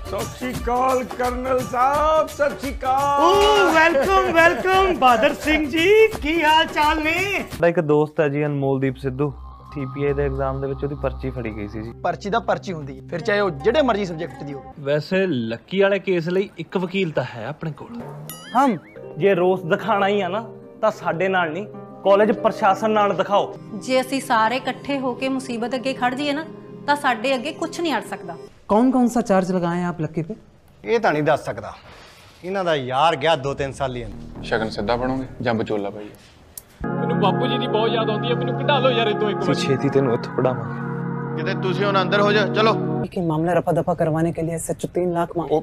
सत श्री अकाल कर्नल साहब, सत श्री अकाल। वेलकम वेलकम बहादुर सिंह जी, की हाल चाल ने? एक दोस्त है जी अनमोलदीप सिद्धू, TPA ਦੇ ਐਗਜ਼ਾਮ ਦੇ ਵਿੱਚ ਉਹਦੀ ਪਰਚੀ ਫੜੀ ਗਈ ਸੀ ਜੀ। ਪਰਚੀ ਦਾ ਪਰਚੀ ਹੁੰਦੀ ਹੈ, ਫਿਰ ਚਾਹੇ ਉਹ ਜਿਹੜੇ ਮਰਜ਼ੀ ਸਬਜੈਕਟ ਦੀ ਹੋਵੇ। ਵੈਸੇ ਲੱਕੀ ਵਾਲੇ ਕੇਸ ਲਈ ਇੱਕ ਵਕੀਲ ਤਾਂ ਹੈ ਆਪਣੇ ਕੋਲ। ਹਮ ਜੇ ਰੋਸ ਦਿਖਾਣਾ ਹੀ ਆ ਨਾ ਤਾਂ ਸਾਡੇ ਨਾਲ ਨਹੀਂ, ਕਾਲਜ ਪ੍ਰਸ਼ਾਸਨ ਨਾਲ ਦਿਖਾਓ। ਜੇ ਅਸੀਂ ਸਾਰੇ ਇਕੱਠੇ ਹੋ ਕੇ ਮੁਸੀਬਤ ਅੱਗੇ ਖੜ ਜਾਈਏ ਨਾ ਤਾਂ ਸਾਡੇ ਅੱਗੇ ਕੁਝ ਨਹੀਂ ਅੜ ਸਕਦਾ। कौन सा चार्ज लगाए हैं आप लक्की पे? ਇਹ ਤਾਂ ਨਹੀਂ ਦੱਸ ਸਕਦਾ, ਇਹਨਾਂ ਦਾ ਯਾਰ ਗਿਆ 2-3 ਸਾਲ ਹੀ। ਸ਼ਗਨ ਸਿੱਧਾ ਬਣੋਗੇ ਜਾਂ ਵਿਚੋਲਾ ਭਾਈ? ਮੈਨੂੰ ਬਾਪੂ ਜੀ ਦੀ ਬਹੁਤ ਯਾਦ ਆਉਂਦੀ ਹੈ, ਮੈਨੂੰ ਕਢਾ ਲਓ ਯਾਰ ਇਦੋਂ ਇੱਕ ਵਾਰ। ਛੇਤੀ ਤੈਨੂੰ ਇੱਥੋਂ ਪੜਾਵਾਂਗੇ। ਕਿਤੇ ਤੁਸੀਂ ਹੁਣ ਅੰਦਰ ਹੋ ਜਾ, ਚਲੋ। कि मामला रफा दफा करवाने के लिए SHO 3 लाख मांग।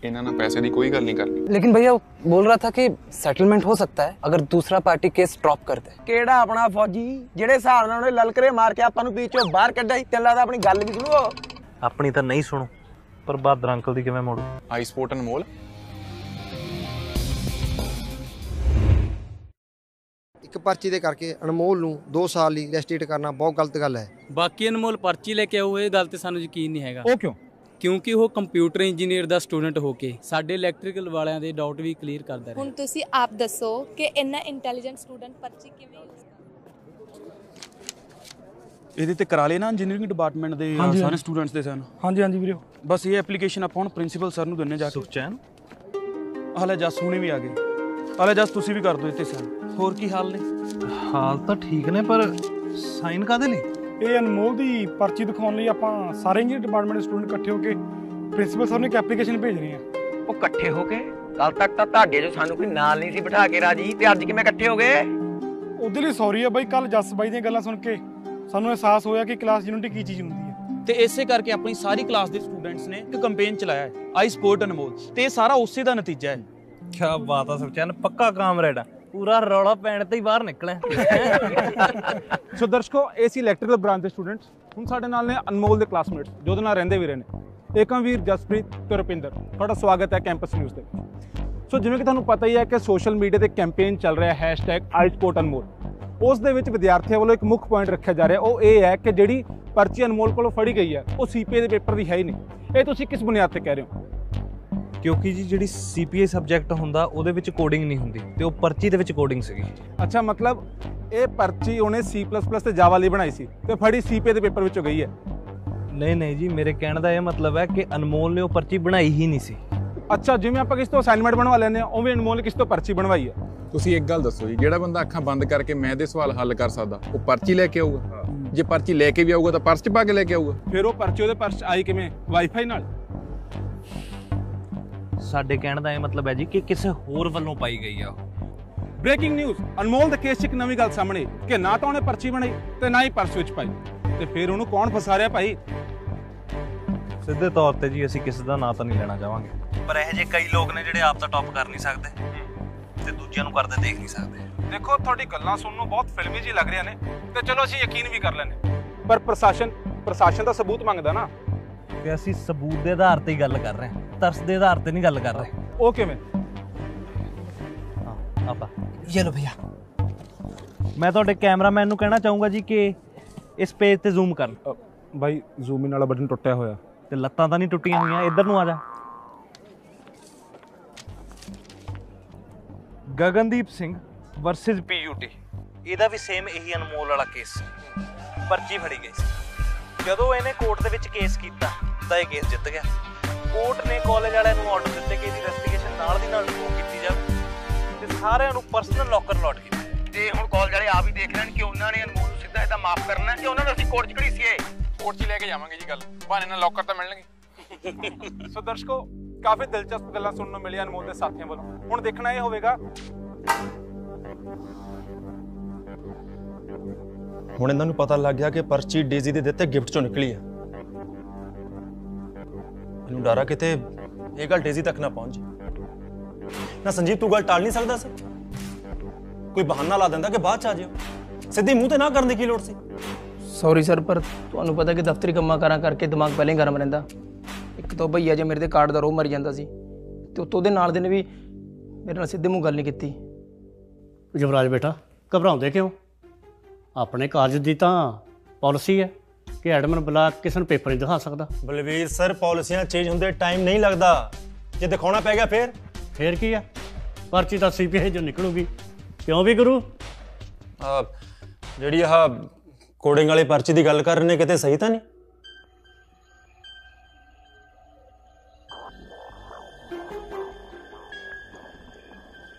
ਇਹਨਾਂ ਨਾਲ ਪੈਸੇ ਦੀ ਕੋਈ ਗੱਲ ਨਹੀਂ ਕਰਨੀ। लेकिन भैया वो बोल रहा था कि सेटलमेंट हो सकता है अगर दूसरा पार्टी केस ड्रॉप कर दे। ਕਿਹੜਾ ਆਪਣਾ ਫੌਜੀ ਜਿਹੜੇ ਹਿਸਾਬ ਨਾਲ ਉਹਨੇ ਲਲਕਰੇ ਮਾਰ ਕੇ ਆਪਾਂ ਨੂੰ ਬੀਚ ਚੋਂ ਬਾਹਰ ਕੱਢਿਆ ਸੀ, ਤੈਨੂੰ ਲੱਗਦਾ ਆਪਣੀ ਗੱਲ ਵੀ ਸੁਣੂਗਾ? ਆਪਣੀ ਤਾਂ ਨਹੀਂ ਸੁਣੋ, ਪਰ ਬਹਾਦਰ ਅੰਕਲ ਦੀ ਕਿਵੇਂ ਮੋੜੂ? ਆਈਸਪੋਰਟ ਅਨਮੋਲ ਇੱਕ ਪਰਚੀ ਦੇ ਕਰਕੇ ਅਨਮੋਲ ਨੂੰ 2 ਸਾਲ ਲਈ ਰੈਸਟ੍ਰਿਕਟ ਕਰਨਾ ਬਹੁਤ ਗਲਤ ਗੱਲ ਹੈ। ਬਾਕੀ ਅਨਮੋਲ ਪਰਚੀ ਲੈ ਕੇ ਆਉ, ਇਹ ਗੱਲ ਤੇ ਸਾਨੂੰ ਯਕੀਨ ਨਹੀਂ ਹੈਗਾ। ਉਹ ਕਿਉਂ? ਕਿਉਂਕਿ ਉਹ ਕੰਪਿਊਟਰ ਇੰਜੀਨੀਅਰ ਦਾ ਸਟੂਡੈਂਟ ਹੋ ਕੇ ਸਾਡੇ ਇਲੈਕਟ੍ਰੀਕਲ ਵਾਲਿਆਂ ਦੇ ਡਾਊਟ ਵੀ ਕਲੀਅਰ ਕਰਦਾ ਰਿਹਾ। ਹੁਣ ਤੁਸੀਂ ਆਪ ਦੱਸੋ ਕਿ ਇੰਨਾ ਇੰਟੈਲੀਜੈਂਟ ਸਟੂਡੈਂਟ ਪਰਚੀ ਕਿਵੇਂ ਯੂਜ਼ ਇਹਦੇ ਤੇ ਕਰਾ ਲਏ ਨਾ ਇੰਜੀਨੀਅਰਿੰਗ ਡਿਪਾਰਟਮੈਂਟ ਦੇ ਸਾਰੇ ਸਟੂਡੈਂਟਸ ਦੇ ਸਨ। ਹਾਂਜੀ ਵੀਰੇ, ਬਸ ਇਹ ਐਪਲੀਕੇਸ਼ਨ ਆਪਾਂ ਹੁਣ ਪ੍ਰਿੰਸੀਪਲ ਸਰ ਨੂੰ ਦਿੰਨੇ ਜਾ ਕੇ। ਸੁਖਚੈਨ ਹਾਲੇ ਜਸ ਹੁਣੇ ਵੀ ਆ ਗਏ। ਹਾਲੇ ਜਸ ਤੁਸੀਂ ਵੀ ਕਰ ਦਿਓ ਇੱਥੇ ਸਨ। ਹੋਰ ਕੀ ਹਾਲ ਨੇ? ਹਾਲ ਤਾਂ ਠੀਕ ਨੇ, ਪਰ ਸਾਈਨ ਕਾਹਦੇ ਲਈ? ਇਹ ਅਨਮੋਲ ਦੀ ਪਰਚੀ ਦਿਖਾਉਣ ਲਈ ਆਪਾਂ ਸਾਰੇ ਇੰਜੀਨੀਅਰਿੰਗ ਡਿਪਾਰਟਮੈਂਟ ਦੇ ਸਟੂਡੈਂਟ ਇਕੱਠੇ ਹੋ ਕੇ ਪ੍ਰਿੰਸੀਪਲ ਸਰ ਨੂੰ ਇੱਕ ਐਪਲੀਕੇਸ਼ਨ ਭੇਜ ਰਹੇ ਹਾਂ। ਉਹ ਇਕੱਠੇ ਹੋ ਕੇ? ਕੱਲ ਤੱਕ ਤਾਂ ਤੁਹਾਡੇ ਜੋ ਸਾਨੂੰ ਕੋਈ ਨਾਲ ਨਹੀਂ ਸੀ ਬਿਠਾ ਕੇ ਰਾਜੀ, ਤੇ ਅੱਜ ਕਿਵੇਂ ਇਕੱਠੇ ਹੋ ਗਏ? ਉਹਦੇ ਲਈ ਸੌਰੀ ਆ ਬਾਈ, ਕੱਲ ਜੱਸ ਬਾਈ ਦੀਆਂ ਗੱਲਾਂ ਸੁਣ ਕੇ ਸਾਨੂੰ ਅਹਿਸਾਸ ਹੋਇਆ ਕਿ ਕਲਾਸ ਯੂਨਿਟੀ ਕੀ ਚੀਜ਼ ਹੁੰਦੀ ਹੈ। ਤੇ ਇਸੇ ਕਰਕੇ ਆਪਣੀ ਸਾਰੀ ਕਲਾਸ ਦੇ ਸਟੂਡੈਂਟਸ ਨੇ ਇੱਕ ਕੈਂਪੇਨ ਚਲਾਇਆ ਹੈ, ਆਈ ਸਪੋਰਟ ਅਨਮੋਲ, ਤੇ ਇਹ ਸਾਰਾ ਉਸੇ ਦਾ ਨਤੀਜਾ ਹੈ। ਕੀ ਬਾਤ ਆ ਸੁਖਚੈਨ, ਪੱਕਾ ਕਾਮਰੇਡ ਆ, ਪੂਰਾ ਰੌਲਾ ਪੈਣ ਤੇ ਹੀ ਬਾਹਰ ਨਿਕਲਿਆ। ਸੋ ਦਰਸ਼ਕੋ, ਇਹ ਸੀ ਇਲੈਕਟ੍ਰੀਕਲ ਬ੍ਰਾਂਚ ਦੇ ਸਟੂਡੈਂਟਸ। ਹੁਣ ਸਾਡੇ ਨਾਲ ਨੇ ਅਨਮੋਲ ਦੇ ਕਲਾਸਮੇਟਸ ਜੋ ਉਹਦੇ ਨਾਲ ਰਹਿੰਦੇ ਵੀ ਰਹੇ ਨੇ, ਏਕਮਵੀਰ, ਜਸਪ੍ਰੀਤ ਤੇ ਰੁਪਿੰਦਰ। ਤੁਹਾਡਾ ਸਵਾਗਤ ਹੈ ਕੈਂਪਸ ਨਿਊਜ਼ ਦੇ ਵਿੱਚ। ਸੋ ਜਿਵੇਂ ਕਿ ਤੁਹਾਨੂੰ ਪਤਾ ਹੀ ਹੈ ਕਿ ਸੋਸ਼ਲ ਮੀਡੀਆ ਤੇ ਕੈਂਪੇਨ ਚੱਲ ਰਿਹਾ #ISportAnmol। ਉਸ ਦੇ ਵਿੱਚ ਵਿਦਿਆਰਥੀਆਂ ਵੱਲੋਂ ਇੱਕ ਮੁੱਖ ਪੁਆਇੰਟ ਰੱਖਿਆ ਜਾ ਰਿਹਾ, ਉਹ ਇਹ ਹੈ ਕਿ ਜਿਹੜੀ ਪਰਚੀ ਅਨਮੋਲ ਕੋਲੋਂ ਫੜੀ ਗਈ ਹੈ ਉਹ CPA ਦੇ ਪੇਪਰ ਦੀ ਹੈ ਹੀ ਨਹੀਂ। ਇਹ ਤੁਸੀਂ ਕਿਸ ਬੁਨਿਆਦ ਤੇ ਕਹਿ ਰਹੇ ਹੋ? ਕਿਉਂਕਿ ਜੀ ਜਿਹੜੀ CPA ਸਬਜੈਕਟ ਹੁੰਦਾ ਉਹਦੇ ਵਿੱਚ ਕੋਡਿੰਗ ਨਹੀਂ ਹੁੰਦੀ, ਤੇ ਉਹ ਪਰਚੀ ਦੇ ਵਿੱਚ ਕੋਡਿੰਗ ਸੀਗੀ। ਅੱਛਾ, ਮਤਲਬ ਇਹ ਪਰਚੀ ਉਹਨੇ C++ ਤੇ ਜਾਵਾ ਲਈ ਬਣਾਈ ਸੀ ਤੇ ਫੜੀ CPA ਦੇ ਪੇਪਰ ਵਿੱਚੋਂ ਗਈ ਹੈ? ਨਹੀਂ ਜੀ, ਮੇਰੇ ਕਹਿਣ ਦਾ ਇਹ ਮਤਲਬ ਹੈ ਕਿ ਅਨਮੋਲ ਨੇ ਉਹ ਪਰਚੀ ਬਣਾਈ ਹੀ ਨਹੀਂ ਸੀ। ਅੱਛਾ, ਜਿਵੇਂ ਆਪਾਂ ਕਿਸੇ ਤੋਂ ਅਸਾਈਨਮੈਂਟ ਬਣਵਾ ਲੈਂਦੇ ਆ, ਉਵੇਂ ਅਨਮੋਲ ਨੇ ਕਿਸੇ ਤੋਂ ਪਰਚੀ ਬਣਵਾਈ ਹੈ। ਤੁਸੀਂ ਇੱਕ ਗੱਲ ਦੱਸੋ ਜੀ, ਜਿਹੜਾ ਬੰਦਾ ਅੱਖਾਂ ਬੰਦ ਕਰਕੇ ਮੈਥ ਦੇ ਸਵਾਲ ਹੱਲ ਕਰ ਸਕਦਾ ਉਹ ਪਰਚੀ ਲੈ ਕੇ ਆਊਗਾ? ਜੇ ਪਰਚੀ ਲੈ ਕੇ ਵੀ ਆਊਗਾ ਤਾਂ ਪਰਸ 'ਚ ਪਾ ਕੇ ਲੈ ਕੇ ਆਊਗਾ? ਫਿਰ ਉਹ ਪਰਚੀ ਉਹਦੇ ਪਰਸ 'ਚ ਆਈ ਕਿਵੇਂ? ਵਾਈਫਾਈ ਨਾਲ? ਸਾਡੇ ਕਹਿਣ ਦਾ ਇਹ ਮਤਲਬ ਹੈ ਜੀ ਕਿ ਕਿਸੇ ਹੋਰ ਵੱਲੋਂ ਪਾਈ ਗਈ ਆ। ਬ੍ਰੇਕਿੰਗ ਨਿਊਜ਼, ਅਨਮੋਲ ਦੇ ਕੇਸ 'ਚ ਇੱਕ ਨਵੀਂ ਗੱਲ ਸਾਹਮਣੇ ਕਿ ਨਾ ਤਾਂ ਉਹਨੇ ਪਰਚੀ ਬਣਾਈ ਤੇ ਨਾ ਹੀ ਪਰਸ ਵਿੱਚ ਪਾਈ, ਤੇ ਫਿਰ ਉਹਨੂੰ ਕੌਣ ਫਸਾ ਰਿਹਾ ਭਾਈ? ਸਿੱਧੇ ਤੌਰ ਤੇ ਜੀ ਅਸੀਂ ਕਿਸੇ ਦਾ ਨਾਂ ਤਾਂ ਨਹੀਂ ਲੈਣਾ ਚਾਹਾਂਗੇ, ਪਰ ਇਹੋ ਜਿਹੇ ਕਈ ਲੋਕ ਨੇ ਜਿਹੜੇ ਆਪ ਤਾਂ ਟੌਪ ਕਰ ਨਹੀਂ ਸਕਦੇ ਤੇ ਦੂਜਿਆਂ ਨੂੰ ਕਰਦੇ ਦੇਖ ਨਹੀਂ ਸਕਦੇ। ਦੇਖੋ, ਤੁਹਾਡੀ ਗੱਲਾਂ ਸੁਣਨ ਨੂੰ ਬਹੁਤ ਫਿਲਮੀ ਜੀ ਲੱਗ ਰਹੀਆਂ ਨੇ ਤੇ ਚਲੋ ਅਸੀਂ ਯਕੀਨ ਵੀ ਕਰ ਲੈਂਦੇ, ਪਰ ਪ੍ਰਸ਼ਾਸਨ ਦਾ ਸਬੂਤ ਮੰਗਦਾ ਨਾ। ਤੇ ਅਸੀਂ ਸਬੂਤ ਦੇ ਆਧਾਰ ਤੇ ਹੀ ਗੱਲ ਕਰ ਰਹੇ ਹਾਂ, ਤਰਸ ਦੇ ਆਧਾਰ ਤੇ ਨਹੀਂ ਗੱਲ ਕਰ ਰਹੇ। ਉਹ ਕਿਵੇਂ? ਆਪਾਂ ये लो भैया। ਮੈਂ ਤੁਹਾਡੇ ਕੈਮਰਾਮੈਨ ਨੂੰ ਕਹਿਣਾ ਚਾਹੂੰਗਾ ਜੀ ਕਿ ਇਸ ਪੇਜ ਤੇ ਜ਼ੂਮ ਕਰ। ਬਾਈ, ਜ਼ੂਮ ਇਨ ਵਾਲਾ ਬਟਨ ਟੁੱਟਿਆ ਹੋਇਆ ਤੇ ਲੱਤਾਂ ਤਾਂ ਨਹੀਂ ਟੁੱਟੀਆਂ ਹੋਈਆਂ, ਇੱਧਰ ਨੂੰ ਆ ਜਾ। ਗਗਨਦੀਪ ਸਿੰਘ ਵਰਸਸ PUT, ਇਹਦਾ ਵੀ ਸੇਮ ਇਹੀ ਅਨਮੋਲ ਵਾਲਾ ਕੇਸ, ਪਰਚੀ ਫੜੀ ਗਈ ਸੀ। ਜਦੋਂ ਇਹਨੇ ਕੋਰਟ ਦੇ ਵਿੱਚ ਕੇਸ ਕੀਤਾ ਤਾਂ ਇਹ ਕੇਸ ਜਿੱਤ ਗਿਆ। ਕੋਰਟ ਨੇ ਕਾਲਜ ਵਾਲਿਆਂ ਨੂੰ ਆਰਡਰ ਦਿੱਤੇ ਕਿ ਇਹਦੀ ਇਨਵੈਸਟੀਗੇਸ਼ਨ ਨਾਲ ਦੀ ਨਾਲ ਸ਼ੁਰੂ ਕੀਤੀ ਜਾਵੇ ਤੇ ਸਾਰਿਆਂ ਨੂੰ ਪਰਸਨਲ ਲੋਕਰ ਅਲਾਟ ਕੀਤਾ। ਤੇ ਹੁਣ ਕਾਲਜ ਵਾਲੇ ਆਪ ਹੀ ਦੇਖ ਲੈਣ ਕਿ ਉਹਨਾਂ ਨੇ ਅਨਮੋਲ ਨੂੰ ਸਿੱਧਾ ਇਹਦਾ ਮਾਫ ਕਰਨਾ ਕਿ ਉਹਨਾਂ ਨੂੰ ਅਸੀਂ ਕੋਰਟ 'ਚ ਘੜੀਸੀਏ। ਕੋਰਟ 'ਚ ਲੈ ਕੇ ਜਾਵਾਂਗੇ ਜੀ ਗੱਲ, ਬਹਾਨੇ ਨਾਲ ਲੋਕਰ ਤਾਂ ਮਿਲਣਗੇ। ਸੋ ਦਰਸ਼ਕੋ, ਕਾਫੀ ਦਿਲਚਸਪ ਗੱਲਾਂ ਸੁਣਨ ਨੂੰ ਮਿਲੀਆਂ ਅਨਮੋਲ ਦੇ ਸਾਥੀਆਂ ਵੱਲੋਂ। ਹੁਣ ਦੇਖਣਾ ਇਹ ਹੋਵੇਗਾ ਹੁਣ ਇਹਨਾਂ ਨੂੰ ਪਤਾ ਲੱਗ ਗਿਆ ਕਿ ਪਰਚੀ ਡੇਜ਼ੀ ਦੇ ਦਿੱਤੇ ਗਿਫਟ ਚੋਂ ਨਿਕਲੀ ਹੈ। ਇਹਨੂੰ ਡਰ ਆ ਕਿਤੇ ਇਹ ਗੱਲ ਡੇਜ਼ੀ ਤੱਕ ਨਾ ਪਹੁੰਚ ਨਾ। ਸੰਜੀਵ, ਤੂੰ ਗੱਲ ਟਾਲ ਨਹੀਂ ਸਕਦਾ ਸੀ? ਕੋਈ ਬਹਾਨਾ ਲਾ ਦਿੰਦਾ ਕਿ ਬਾਅਦ ਚ ਆ ਜਿਓ, ਸਿੱਧੀ ਮੂੰਹ ਤੇ ਨਾ ਕਰਨ ਦੀ ਕੀ ਲੋੜ ਸੀ? ਸੌਰੀ ਸਰ, ਪਰ ਤੁਹਾਨੂੰ ਪਤਾ ਕਿ ਦਫ਼ਤਰੀ ਕੰਮਾਂ ਕਾਰਾਂ ਕਰਕੇ ਦਿਮਾਗ ਪਹਿਲਾਂ ਹੀ ਗਰਮ ਰਹਿੰਦਾ। ਇੱਕ ਤਾਂ ਭਈਆ ਜੇ ਮੇਰੇ ਦੇ ਕਾਰਡ ਦਾ ਰੋਹ ਮਰੀ ਜਾਂਦਾ ਸੀ, ਤੇ ਉੱਤੋਂ ਉਹਦੇ ਨਾਲ ਦੇ ਨੇ ਵੀ ਮੇਰੇ ਨਾਲ ਸਿੱਧੇ ਮੂੰਹ ਗੱਲ ਨਹੀਂ ਕੀਤੀ। ਯੁਵਰਾਜ ਬੇਟਾ, ਘਬਰਾਉਂਦੇ ਕਿਉਂ? ਆਪਣੇ ਕਾਲਜ ਦੀ ਤਾਂ ਪਾਲਿਸੀ ਹੈ ਕਿ ਐਡਮਨ ਬੁਲਾ ਕੇ ਕਿਸੇ ਨੂੰ ਪੇਪਰ ਨਹੀਂ ਦਿਖਾ ਸਕਦਾ। ਬਲਵੀਰ ਸਰ ਪਾਲਿਸੀਆਂ ਚੇਂਜ ਹੁੰਦੇ ਟਾਈਮ ਨਹੀਂ ਲੱਗਦਾ, ਜੇ ਦਿਖਾਉਣਾ ਪੈ ਗਿਆ ਫੇਰ ਕੀ ਆ, ਪਰਚੀ ਤਾਂ CPI ਚੋਂ ਨਿਕਲੂਗੀ। ਕਿਉਂ ਵੀ ਗੁਰੂ? ਜਿਹੜੀ ਆਹ ਕੋਡਿੰਗ ਵਾਲੀ ਪਰਚੀ ਦੀ ਗੱਲ ਕਰ ਰਹੇ ਨੇ ਕਿਤੇ ਸਹੀ ਤਾਂ ਨਹੀਂ?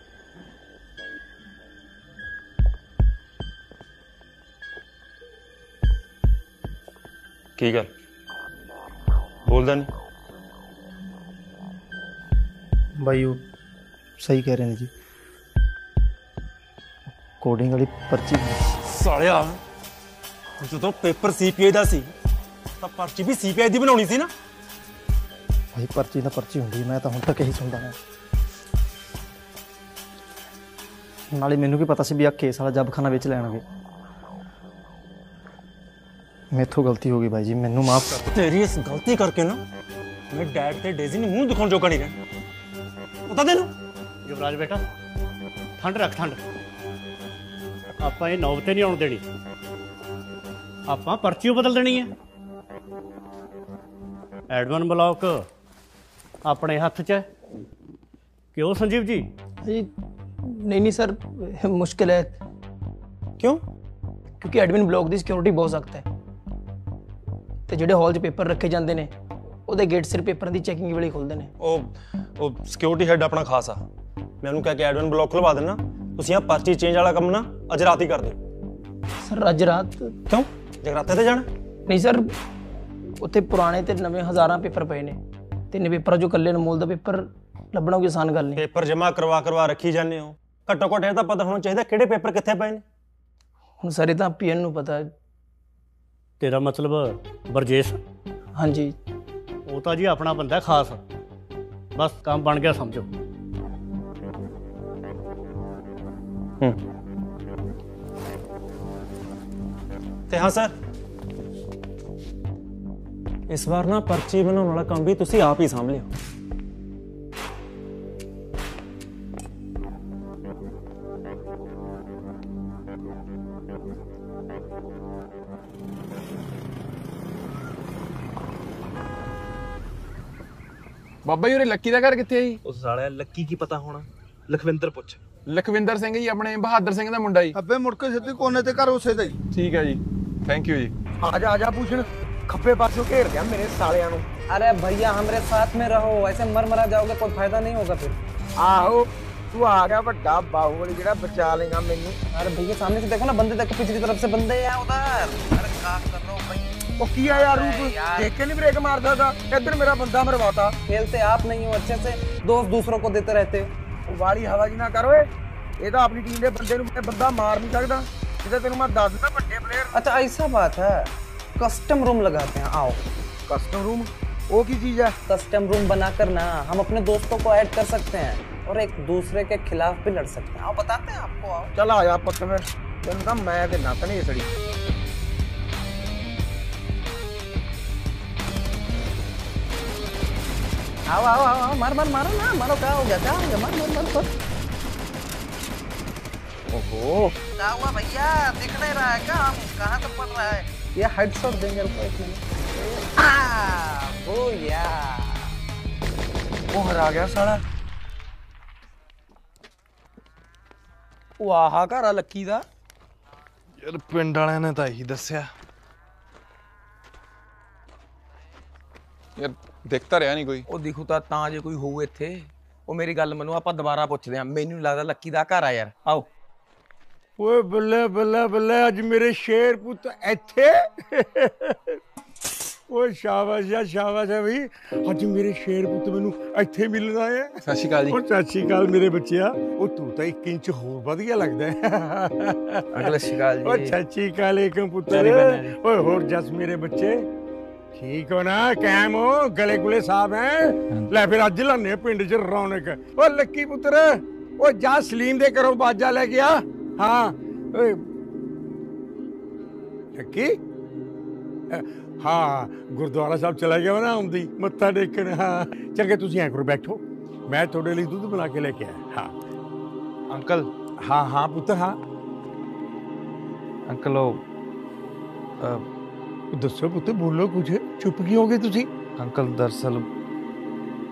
ਕੀ ਗੱਲ ਬੋਲਦਾ ਨਹੀਂ? भाई वो सही कह रहे हैं जी, कोडिंग वाली पर्ची ਸਾਲਿਆ ਜਦੋਂ ਪੇਪਰ CPI ਦਾ ਸੀ ਤਾਂ ਪਰਚੀ ਵੀ CPI ਦੀ ਬਣਾਉਣੀ ਸੀ ਨਾ। भाई पर्ची ना पर्ची होंगी, मैं तो हुण तक यही सुनता है। नाले मैनू की पता सी भी आ केस वाला जबखाना बेच लैणगे। मेथों गलती हो गई भाई जी, मैनू माफ कर। तेरी इस गलती करके ना मैं डैड ते डेजी ने मुंह दिखाने जोगा नहीं रहा, पता तेनू? युवराज बेटा ठंड रख, ठंड। ਆਪਾਂ ਇਹ ਨੌਬਤ ਨਹੀਂ ਆਉਣ ਦੇਣੀ, ਆਪਾਂ ਪਰਚੀ ਬਦਲ ਦੇਣੀ ਹੈ। ਐਡਮਨ ਬਲੌਕ ਆਪਣੇ ਹੱਥ 'ਚ ਹੈ। ਕਿਉਂ ਸੰਜੀਵ ਜੀ? नहीं सर, मुश्किल है। क्यों? क्योंकि एडमिन ब्लॉक की सिक्योरिटी बहुत सख्त है, तो ਜਿਹੜੇ ਹਾਲ 'ਚ ਪੇਪਰ ਰੱਖੇ ਜਾਂਦੇ ਨੇ ਉਹਦੇ ਗੇਟ ਸਿਰ ਪੇਪਰਾਂ ਦੀ ਚੈਕਿੰਗ ਵੇਲੇ ਖੁੱਲਦੇ ਨੇ। ਉਹ ਸਿਕਿਉਰਿਟੀ ਹੈਡ ਆਪਣਾ ਖਾਸ ਆ, ਮੈਂ ਉਹਨੂੰ ਕਹਿ ਕੇ ਐਡਮਨ ਬਲੌਕ ਖੁਲਵਾ ਦੇਣਾ। ਤੁਸੀਂ ਆ ਪਰਚੀ ਚੇਂਜ ਵਾਲਾ ਕੰਮ ਨਾ ਅੱਜ ਰਾਤ ਹੀ ਕਰ ਦਿਓ। ਸਰ ਅੱਜ ਰਾਤ? ਕਿਉਂ, ਜਗਰਾਤੇ ਤੇ ਜਾਣਾ? ਨਹੀਂ ਸਰ, ਉੱਥੇ ਪੁਰਾਣੇ ਤੇ ਨਵੇਂ ਹਜ਼ਾਰਾਂ ਪੇਪਰ ਪਏ ਨੇ, ਤਿੰਨ ਪੇਪਰਾਂ ਚੋਂ ਇਕੱਲੇ ਅਨਮੋਲ ਦਾ ਪੇਪਰ ਲੱਭਣਾ ਕੋਈ ਆਸਾਨ ਗੱਲ ਨਹੀਂ। ਪੇਪਰ ਜਮ੍ਹਾਂ ਕਰਵਾ ਰੱਖੀ ਜਾਂਦੇ ਹੋ, ਘੱਟੋ ਘੱਟ ਇਹ ਤਾਂ ਪਤਾ ਹੋਣਾ ਚਾਹੀਦਾ ਕਿਹੜੇ ਪੇਪਰ ਕਿੱਥੇ ਪਏ ਨੇ। ਹੁਣ ਸਰ ਇਹ ਤਾਂ PN ਨੂੰ ਪਤਾ ਹੈ। ਤੇਰਾ ਮਤਲਬ ਬਰਜੇਸ਼? ਹਾਂਜੀ। ਉਹ ਤਾਂ ਜੀ ਆਪਣਾ ਬੰਦਾ ਖਾਸ, ਬਸ ਕੰਮ ਬਣ ਗਿਆ ਸਮਝੋ। ਤੇ ਹਾਂ ਸਰ, ਇਸ ਵਾਰ ਨਾ ਪਰਚੀ ਬਣਾਉਣ ਵਾਲਾ ਕੰਮ ਵੀ ਤੁਸੀਂ ਆਪ ਹੀ ਸਾਂਭ ਲਿਓ। ਬਾਬਾ ਜੀ ਉਰੇ ਲੱਕੀ ਦਾ ਘਰ ਕਿੱਥੇ ਹੈ ਜੀ? ਉਸ ਸਾਲਿਆ ਲੱਕੀ ਕੀ ਪਤਾ ਹੋਣਾ, ਲਖਵਿੰਦਰ ਪੁੱਛ। ਲਖਵਿੰਦਰ ਸਿੰਘ ਜੀ, ਆਪਣੇ ਬਹਾਦਰ ਸਿੰਘ ਦਾ ਮੁੰਡਾ ਜੀ। ਅੱਬੇ ਮੁੜ ਕੇ ਸਿੱਧੀ ਕੋਨੇ ਤੇ ਘਰ ਉਸੇ ਦਾ ਹੀ। ਠੀਕ ਹੈ ਜੀ, ਥੈਂਕ ਯੂ ਜੀ। ਆ ਜਾ ਪੂਛਣ, ਖੱਬੇ ਪਾਸੋਂ ਘੇਰ ਗਿਆ ਮੇਰੇ ਸਾਲਿਆਂ ਨੂੰ। अरे भैया हमारे साथ में रहो, ऐसे मर जाओगे कोई फायदा नहीं होगा फिर। ਆਹੋ ਤੂੰ ਆ ਗਿਆ ਵੱਡਾ ਬਾਹੂਬਲੀ ਜਿਹੜਾ ਬਚਾ ਲੇਗਾ ਮੈਨੂੰ। अरे भैया सामने से देखो ना, बंदे देखो, पीछे की तरफ से बंदे हैं उधर। अरे क्या कर रहे हो भाई? ਉਹ ਕੀ ਆ ਯਾਰ, ਰੂਪ ਦੇਖ ਕੇ ਨਹੀਂ ਬ੍ਰੇਕ ਮਾਰਦਾ था, ਇੱਧਰ ਮੇਰਾ ਬੰਦਾ ਮਰਵਾਤਾ। खेलते आप नहीं हो अच्छे से, दोस्त दूसरों को देते रहते हो। ਵਾਲੀ ਹਵਾ ਜੀ ਨਾ ਕਰ ਓਏ, ਇਹ ਤਾਂ ਆਪਣੀ ਟੀਮ ਦੇ ਬੰਦੇ ਨੂੰ ਬੰਦਾ ਮਾਰ ਨਹੀਂ ਸਕਦਾ, ਇਹਦਾ ਤੈਨੂੰ ਮੈਂ ਦੱਸ ਦਿੰਦਾ ਵੱਡੇ ਪਲੇਅਰ। अच्छा ऐसा बात है, कस्टम रूम लगाते हैं, आओ। Custom room? वो की चीज है? कस्टम रूम बनाकर ना हम अपने दोस्तों को ऐड कर सकते हैं और एक दूसरे के खिलाफ भी लड़ सकते हैं। आओ बताते हैं आपको, आओ। चल आया पुत, फिर तेन तो मैं देना तनी सड़ी। आओ आओ आओ, मार मारो ना, मारो। क्या हो गया, मार। ओहो, क्या हुआ भैया, दिख नहीं रहा है क्या? हम कहाँ से पड़ रहा है? ये हेडशॉट देंगे, रुको एक मिनट। वो हरा गया साला। वाह घर आ लक्की दा। ਯਾਰ ਪਿੰਡ ਵਾਲਿਆਂ ਨੇ ਤਾਂ ਇਹੀ ਦੱਸਿਆ। ਯਾਰ ਦਿਖਤਾ ਰਿਹਾ ਨਹੀਂ ਕੋਈ। ਉਹ ਦਿਖੂ ਤਾਂ ਜੇ ਕੋਈ ਹੋਊ ਇੱਥੇ। ਉਹ ਮੇਰੀ ਗੱਲ ਮੰਨੋ, ਆਪਾਂ ਦੁਬਾਰਾ ਪੁੱਛਦੇ ਆਂ। ਮੈਨੂੰ ਲੱਗਦਾ ਲੱਕੀ ਦਾ ਘਰ ਆ ਯਾਰ, ਆਓ। ਓਏ ਬੱਲੇ ਬੱਲੇ ਬੱਲੇ, ਅੱਜ ਮੇਰੇ ਸ਼ੇਰ ਪੁੱਤ ਇੱਥੇ। ਓਏ ਸ਼ਾਬਾਸ਼ ਹੈ ਬਈ, ਅੱਜ ਮੇਰੇ ਸ਼ੇਰ ਪੁੱਤ ਮੈਨੂੰ ਇੱਥੇ ਮਿਲਣਾ ਹੈ। ਸਤਿ ਸ਼੍ਰੀ ਅਕਾਲ ਜੀ। ਓ ਸਤਿ ਸ਼੍ਰੀ ਅਕਾਲ ਮੇਰੇ ਬੱਚਿਆ। ਉਹ ਤੂੰ ਤਾਂ 1 ਇੰਚ ਹੋਰ ਵਧੀਆ ਲੱਗਦਾ ਹੈ। ਅਗਲੇ ਸ਼ਿਕਾਲ ਜੀ। ਓ ਸਤਿ ਸ਼੍ਰੀ ਅਕਾਲ ਏਕਮ ਪੁੱਤਰ। ਓਏ ਹੋਰ ਜਸ ਮੇਰੇ ਬੱਚੇ ਠੀਕ ਹੋ ਨਾ, ਕਾਇਮ ਹੋ, ਗਲੇ ਗੁਲੇ ਸਾਫ ਹੈ? ਲੈ ਫਿਰ ਅੱਜ ਲਾਨੇ ਪਿੰਡ 'ਚ ਰੌਣਕ। ਓ ਲੱਕੀ ਪੁੱਤਰ, ਓ ਜਾ ਸਲੀਮ ਦੇ ਘਰੋਂ ਬਾਜਾ ਲੈ ਗਿਆ। ਹਾਂ ਓਏ ਲੱਕੀ, ਹਾਂ ਗੁਰਦੁਆਰਾ ਸਾਹਿਬ ਚਲਾ ਗਿਆ ਨਾ ਆਉਂਦੀ ਮੱਥਾ ਟੇਕਣ। ਹਾਂ ਚੰਗੇ ਤੁਸੀਂ ਐਂ ਕਰੋ, ਬੈਠੋ, ਮੈਂ ਤੁਹਾਡੇ ਲਈ ਦੁੱਧ ਬਣਾ ਕੇ ਲੈ ਕੇ ਆਇਆ। ਹਾਂ ਅੰਕਲ। ਹਾਂ ਪੁੱਤਰ। ਹਾਂ ਅੰਕਲ, ਉਹ ਦੱਸੋ ਪੁੱਤ, ਬੋਲੋ ਕੁਝ, ਚੁੱਪ ਕਿਉਂ ਹੋ ਗਏ ਤੁਸੀਂ? ਅੰਕਲ ਦਰਅਸਲ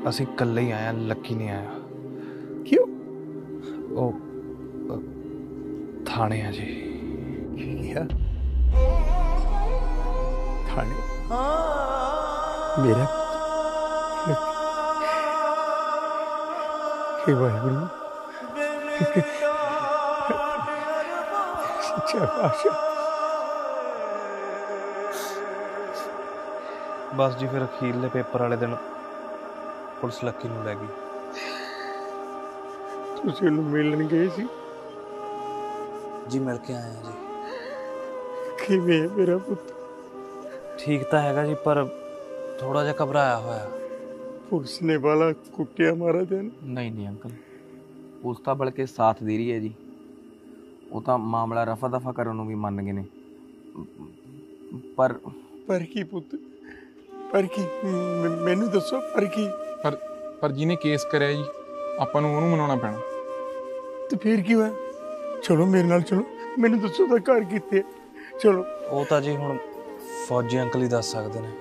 ਅਸੀਂ ਇਕੱਲੇ ਹੀ ਆਏ ਹਾਂ, ਲੱਕੀ ਨਹੀਂ ਆਇਆ। ਕਿਉਂ? ਉਹ ਥਾਣੇ ਆ ਜੀ। ਕੀ ਕਿਹਾ? ਥਾਣੇ? ਮੇਰਾ हे वाहिगुरु, सच्चा पातशाह। बस जी फिर अखीरले पेपर वाले दिन पुलिस लक्की ਨੂੰ ਲੈ ਗਈ। ਤੁਸੀਂ ਉਹਨੂੰ ਮਿਲਣ ਗਏ ਸੀ? ਜੀ ਮਿਲ ਕੇ ਆਏ ਆ ਜੀ। ਕਿਵੇਂ ਹੈ ਮੇਰਾ ਪੁੱਤ? ਠੀਕ ਤਾਂ ਹੈਗਾ ਜੀ, ਪਰ ਥੋੜਾ ਜਿਹਾ ਘਬਰਾਇਆ ਹੋਇਆ। ਪੁਲਿਸ ਨੇ ਵਾਲਾ ਕੁੱਟਿਆ ਮਾਰਾ ਤੈਨੂੰ? ਨਹੀਂ ਨਹੀਂ ਅੰਕਲ, ਪੁਲਿਸ ਤਾਂ ਬਲਕਿ ਸਾਥ ਦੇ ਰਹੀ ਹੈ ਜੀ। ਉਹ ਤਾਂ ਮਾਮਲਾ ਰਫਾ ਦਫਾ ਕਰਨ ਨੂੰ ਵੀ ਮੰਨ ਗਏ ਨੇ। ਪਰ ਕੀ ਪੁੱਤ, ਪਰ ਕੀ? ਮੈਨੂੰ ਦੱਸੋ ਪਰ ਕੀ? ਪਰ ਜਿਹਨੇ ਕੇਸ ਕਰਿਆ ਜੀ, ਆਪਾਂ ਨੂੰ ਉਹਨੂੰ ਮਨਾਉਣਾ ਪੈਣਾ। ਤੇ ਫਿਰ ਕੀ ਹੋਇਆ? ਚਲੋ ਮੇਰੇ ਨਾਲ ਚਲੋ, ਮੈਨੂੰ ਦੱਸੋ ਤਾਂ ਘਰ ਕਿੱਥੇ? ਚਲੋ। ਉਹ ਤਾਂ ਜੀ ਹੁਣ ਫੌਜੀ ਅੰਕਲ ਹੀ ਦੱਸ ਸਕਦੇ ਨੇ।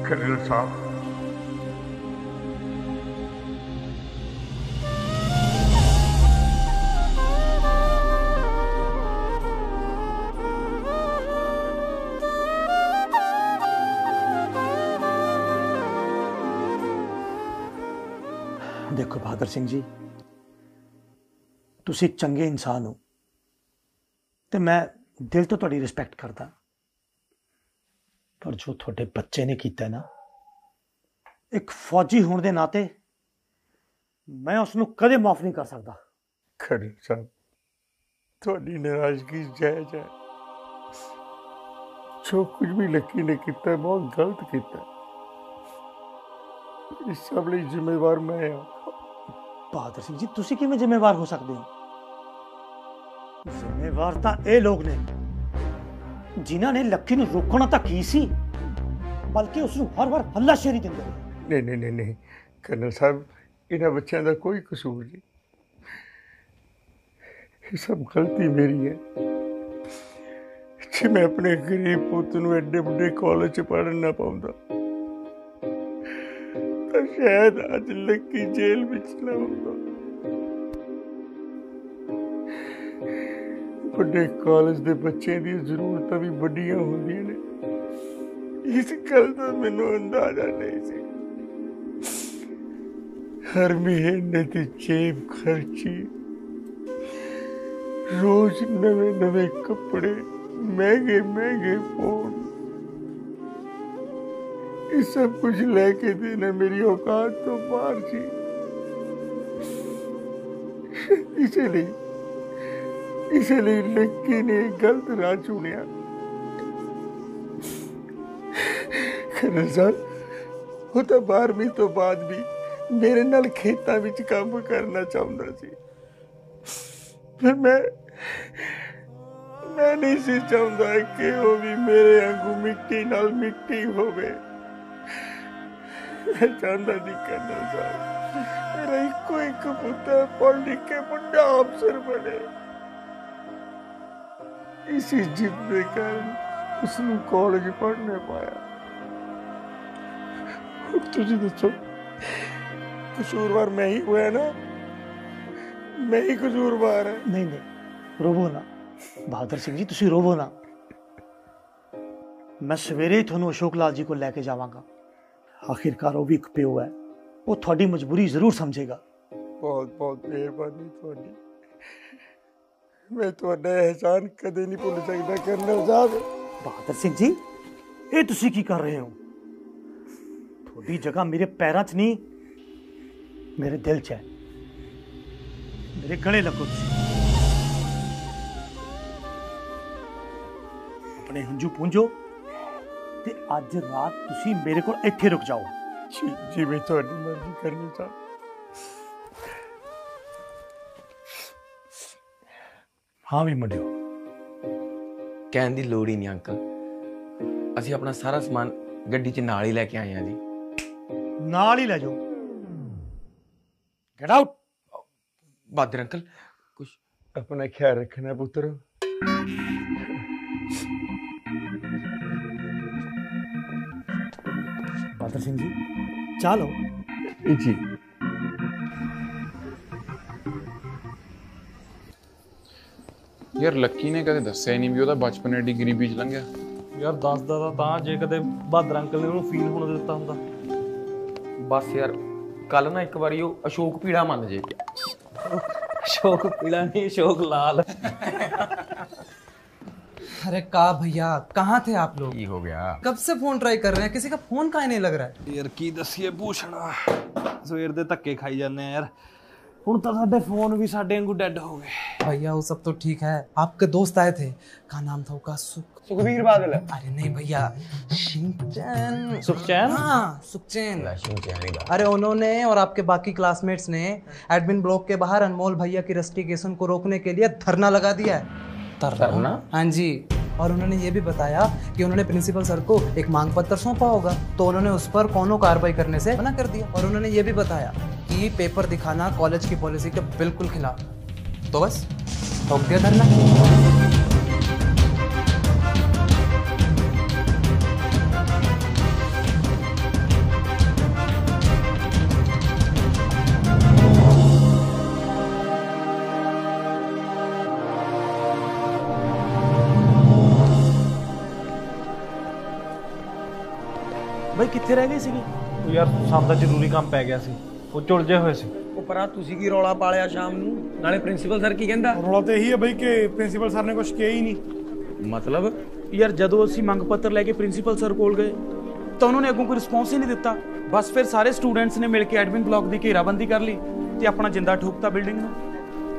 कर्नल साहब, देखो बहादुर सिंह जी, तुसी एक चंगे इंसान हो तो मैं दिल तो तुहाडी रिस्पैक्ट करदा, पर जो थोड़े बच्चे ने किया ना, एक फौजी होने के नाते मैं उसनू कदे माफ नहीं कर सकता। कर्नल साहब, थोड़ी नाराजगी जायज है। जो कुछ भी लक्की ने किया बहुत गलत किया। इस सब लिए जिम्मेवार मैं हाँ। बहादुर सिंह जी, तुसी किवें जिम्मेवार हो सकते हो? जिम्मेवार तो ये लोग ने जिन्होंने लक्की नूं रोकना तो की सी, बल्कि उसनूं हर बार हल्लाशेरी दिंदे रहे। नहीं कर्नल साहब, इन्हां बच्चों का कोई कसूर नहीं। ये सब गलती मेरी है। जे मैं अपने गरीब पुत नूं एडे वड्डे कॉलेज च पढ़न ना पाउंदा तो शायद अज लक्की जेल विच ना हुंदा। ਵੱਡੇ ਕਾਲਜ ਦੇ ਬੱਚਿਆਂ ਦੀਆਂ ਜ਼ਰੂਰਤਾਂ ਵੀ ਵੱਡੀਆਂ ਹੁੰਦੀਆਂ ਨੇ। ਇਸ ਗੱਲ ਦਾ ਮੈਨੂੰ ਅੰਦਾਜ਼ਾ ਨਹੀਂ ਸੀ। ਹਰ ਮਹੀਨੇ ਦੀ ਜੇਬ ਖਰਚੀ, ਰੋਜ਼ ਨਵੇਂ ਕੱਪੜੇ, ਮਹਿੰਗੇ ਫੋਨ, ਇਹ ਸਭ ਕੁਝ ਲੈ ਕੇ ਦੇਣਾ ਮੇਰੀ ਔਕਾਤ ਤੋਂ ਬਾਹਰ ਸੀ। इसलिए लक्की ने गलत राह चुनिया। कर्नल साहब, वो तो 12वीं तो बाद भी मेरे नाल खेतां विच काम करना चाहता सी, पर मैं नहीं सी चाहता कि वो भी मेरे वांगू मिट्टी नाल मिट्टी होवे। मैं चाहता सी कर्नल साहब, मेरा इको एक पुत्र पढ़ लिख के बड़ा अफसर बने। इसी जिद के कारण उसने कॉलेज पढ़ने पाया। तुझे दसो, कसूरवार मैं ही हुआ ना? मैं ही कसूरवार है। नहीं रोवो ना बहादुर सिंह जी, तुसी रोवो ना। मैं सवेरे ही थोनू अशोक लाल जी को लेके जावांगा। आखिरकार वो भी एक प्यो है, वो थोड़ी मजबूरी जरूर समझेगा। बहुत बहुत मेहरबानी थोड़ी। मैं तुहाडा एहसान कदे नहीं भुल सकता कर्नल साहब। बहादुर सिंह जी, ये तुसी की कर रहे हो? थोड़ी जगह मेरे पैरों च नहीं, मेरे दिल च है। मेरे गले लगो तुसी। अपने हंझू पूंजो ते अज रात तुसी मेरे को इत्थे रुक जाओ। जिवें तुहाडी मर्जी कर्नल साहब। ਹਾਂ ਵੀ ਮੁੰਡਿਓ। ਕਹਿਣ ਦੀ ਲੋੜ ਹੀ ਨਹੀਂ ਅੰਕਲ, ਅਸੀਂ ਆਪਣਾ ਸਾਰਾ ਸਮਾਨ ਗੱਡੀ 'ਚ ਨਾਲ ਹੀ ਲੈ ਕੇ ਆਏ ਹਾਂ ਜੀ। ਨਾਲ ਹੀ ਲੈ ਜਾਓ। Get out. ਬਾਦਰ ਅੰਕਲ ਕੁਛ अपना ख्याल रखना पुत्र। ਬਾਦਰ ਸਿੰਘ ਜੀ ਚਾਹ ਲਓ। जी ਯਾਰ ਲੱਕੀ ਨੇ ਕਦੇ ਦੱਸਿਆ ਹੀ ਨਹੀਂ ਵੀ ਉਹਦਾ ਬਚਪਨ ਐਡੀ ਗਰੀਬੀ 'ਚ ਲੰਘਿਆ। ਯਾਰ ਦੱਸਦਾ ਤਾਂ ਜੇ ਕਦੇ ਬਹਾਦਰ ਅੰਕਲ ਨੇ ਉਹਨੂੰ ਫੀਲ ਹੋਣ ਦਿੱਤਾ ਹੁੰਦਾ। ਬਸ ਯਾਰ ਕੱਲ ਨਾ ਇੱਕ ਵਾਰੀ ਉਹ ਅਸ਼ੋਕ ਪੀੜਾ ਮੰਨ ਜੇ। अशोक पीला नहीं, अशोक लाल। अरे का भैया कहाँ थे आप लोग? हो गया कब से फोन ट्राई कर रहे हैं, किसी का फोन काहे नहीं लग रहा है? यार की दसीए भूषणा सवेर दे धक्के खाई जाने यार, हुण तां साडे फोन भी साडे वांगू डेड हो गए। भैया वो सब तो ठीक है, आपके दोस्त आए थे, क्या नाम था उसका? सुखबीर बादल। अरे नहीं भैया, शिनचैन। सुखचैन? हाँ सुखचैन। अरे उन्होंने और आपके बाकी क्लासमेट्स ने एडमिन ब्लॉक के बाहर अनमोल भैया की रस्टिकेशन को रोकने के लिए धरना लगा दिया है। धरना? हाँ जी, और उन्होंने ये भी बताया कि उन्होंने प्रिंसिपल सर को एक मांग पत्र सौंपा होगा, तो उन्होंने उस पर कोनो कार्रवाई करने से मना कर दिया। और उन्होंने ये भी बताया कि पेपर दिखाना कॉलेज की पॉलिसी के बिल्कुल खिलाफ। तो बस ठोक दिया धरना। ਬਈ ਕਿੱਥੇ ਰਹਿ ਗਏ ਸੀਗੇ? ਯਾਰ ਸਾਨੂੰ ਤਾਂ ਜ਼ਰੂਰੀ ਕੰਮ ਪੈ ਗਿਆ ਸੀ, ਉਹ ਝੁਲਝੇ ਹੋਏ ਸੀ। ਉਹ ਪਰਾਂ ਤੁਸੀਂ ਕੀ ਰੌਲਾ ਪਾਲਿਆ ਸ਼ਾਮ ਨੂੰ? ਨਾਲੇ ਪ੍ਰਿੰਸੀਪਲ ਸਰ ਕੀ ਕਹਿੰਦਾ? ਰੌਲਾ ਤਾਂ ਇਹੀ ਹੈ ਬਈ ਕਿ ਪ੍ਰਿੰਸੀਪਲ ਸਰ ਨੇ ਕੁਝ ਕਿਹਾ ਹੀ ਨਹੀਂ। ਮਤਲਬ? ਯਾਰ ਜਦੋਂ ਅਸੀਂ ਮੰਗ ਪੱਤਰ ਲੈ ਕੇ ਪ੍ਰਿੰਸੀਪਲ ਸਰ ਕੋਲ ਗਏ ਤਾਂ ਉਹਨਾਂ ਨੇ ਅੱਗੋਂ ਕੋਈ ਰਿਸਪੌਂਸ ਹੀ ਨਹੀਂ ਦਿੱਤਾ। ਬਸ ਫਿਰ ਸਾਰੇ ਸਟੂਡੈਂਟਸ ਨੇ ਮਿਲ ਕੇ ਐਡਮਿਨ ਬਲਾਕ ਦੀ ਘੇਰਾਬੰਦੀ ਕਰ ਲਈ ਤੇ ਆਪਣਾ ਜਿੰਦਾ ਠੋਕਤਾ ਬਿਲਡਿੰਗ ਨੂੰ।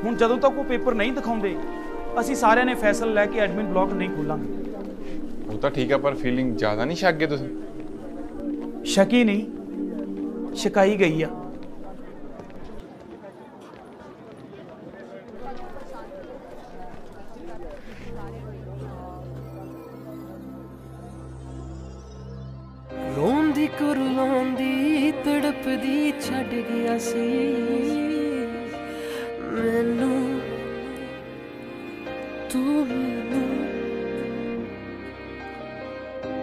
ਹੁਣ ਜਦੋਂ ਤੱਕ ਉਹ ਪੇਪਰ ਨਹੀਂ ਦਿਖਾਉਂਦੇ ਅਸੀਂ ਸਾਰਿਆਂ ਨੇ ਫੈਸਲਾ ਲੈ ਕੇ ਐਡਮਿਨ ਬਲਾਕ ਨਹੀਂ ਖੋਲਾਂਗੇ। ਉਹ ਤਾਂ ਠੀਕ ਆ, ਪਰ ਫੀਲਿੰਗ ਜ਼ਿਆਦਾ ਨਹੀਂ ਛੱਕ ਗਏ ਤੁਸੀਂ? ਸ਼ੱਕੀ ਨਹੀਂ, ਸ਼ਿਕਾਈ ਗਈ ਆ। ਰੋਂਦੀ ਕੁਰਲਾਉਂਦੀ ਤੜਪਦੀ ਛੱਡ ਗਿਆ ਸੀ ਮੈਨੂੰ ਤੂੰ, ਮੈਨੂੰ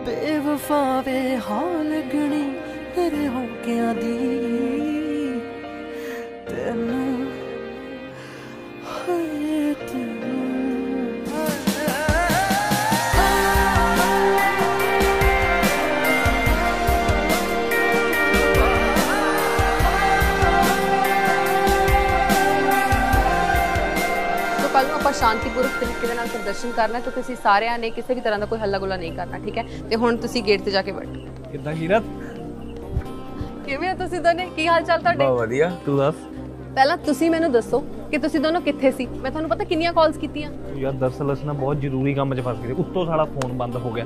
ਬੇਵਫਾ ਵੇ ਹਾਲ ਲੱਗਣੀ ਤੇਰੇ ਹੋਕਿਆਂ ਦੀ ਤੈਨੂੰ ਹਾਏ ਤੈਨੂੰ। ਕੱਲ ਨੂੰ ਆਪਾਂ ਸ਼ਾਂਤੀਪੂਰਵਕ ਤਰੀਕੇ ਦੇ ਨਾਲ ਪ੍ਰਦਰਸ਼ਨ ਕਰਨਾ ਹੈ, ਤੇ ਤੁਸੀਂ ਸਾਰਿਆਂ ਨੇ ਕਿਸੇ ਵੀ ਤਰ੍ਹਾਂ ਦਾ ਕੋਈ ਹੱਲਾ ਗੁੱਲਾ ਨਹੀਂ ਕਰਨਾ, ਠੀਕ ਹੈ? ਤੇ ਹੁਣ ਤੁਸੀਂ ਗੇਟ ਤੇ ਜਾ ਕੇ ਬੈਠੋ। ਕਿੱਦਾਂ ਕੀਰਤ? ਕਿਵੇਂ ਹੋ ਤੁਸੀਂ ਦੋਨੇ? ਕੀ ਹਾਲ ਚਾਲ ਤੁਹਾਡੇ? ਬਹੁਤ ਵਧੀਆ, ਤੂੰ ਦੱਸ। ਪਹਿਲਾਂ ਤੁਸੀਂ ਮੈਨੂੰ ਦੱਸੋ ਕਿ ਤੁਸੀਂ ਦੋਨੋਂ ਕਿੱਥੇ ਸੀ? ਮੈਂ ਤੁਹਾਨੂੰ ਪਤਾ ਕਿੰਨੀਆਂ ਕਾਲਸ ਕੀਤੀਆਂ। ਯਾਰ ਦਰਅਸਲ ਅਸੀਂ ਨਾ ਬਹੁਤ ਜ਼ਰੂਰੀ ਕੰਮ 'ਚ ਫਸ ਗਏ, ਉੱਤੋਂ ਸਾਡਾ ਫੋਨ ਬੰਦ ਹੋ ਗਿਆ।